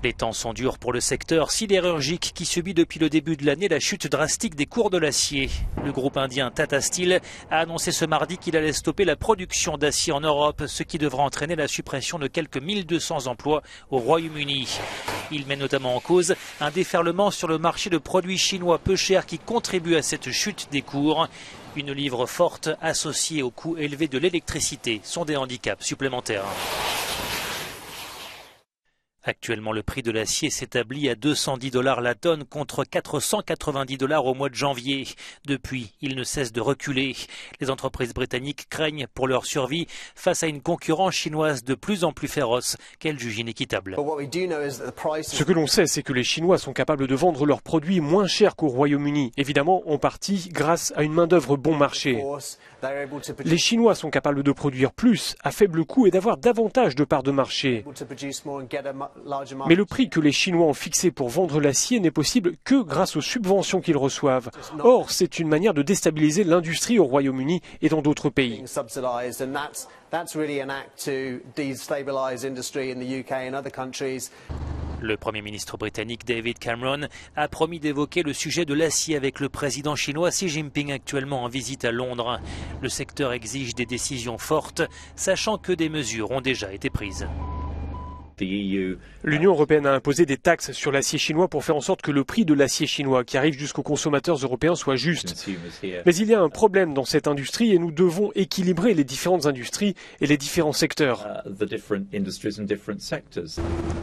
Les temps sont durs pour le secteur sidérurgique qui subit depuis le début de l'année la chute drastique des cours de l'acier. Le groupe indien Tata Steel a annoncé ce mardi qu'il allait stopper la production d'acier en Europe, ce qui devra entraîner la suppression de quelques 1200 emplois au Royaume-Uni. Il met notamment en cause un déferlement sur le marché de produits chinois peu chers qui contribue à cette chute des cours. Une livre forte associée au coût élevé de l'électricité sont des handicaps supplémentaires. Actuellement, le prix de l'acier s'établit à $210 la tonne contre $490 au mois de janvier. Depuis, il ne cesse de reculer. Les entreprises britanniques craignent pour leur survie face à une concurrence chinoise de plus en plus féroce qu'elles jugent inéquitable. Ce que l'on sait, c'est que les Chinois sont capables de vendre leurs produits moins chers qu'au Royaume-Uni, évidemment en partie grâce à une main-d'œuvre bon marché. Les Chinois sont capables de produire plus, à faible coût et d'avoir davantage de parts de marché. Mais le prix que les Chinois ont fixé pour vendre l'acier n'est possible que grâce aux subventions qu'ils reçoivent. Or, c'est une manière de déstabiliser l'industrie au Royaume-Uni et dans d'autres pays. Le Premier ministre britannique David Cameron a promis d'évoquer le sujet de l'acier avec le président chinois Xi Jinping actuellement en visite à Londres. Le secteur exige des décisions fortes, sachant que des mesures ont déjà été prises. L'Union européenne a imposé des taxes sur l'acier chinois pour faire en sorte que le prix de l'acier chinois qui arrive jusqu'aux consommateurs européens soit juste. Mais il y a un problème dans cette industrie et nous devons équilibrer les différentes industries et les différents secteurs.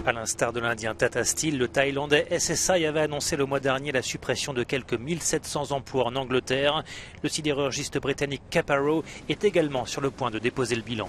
À l'instar de l'Indien Tata Steel, le Thaïlandais SSI avait annoncé le mois dernier la suppression de quelques 1700 emplois en Angleterre. Le sidérurgiste britannique Caparro est également sur le point de déposer le bilan.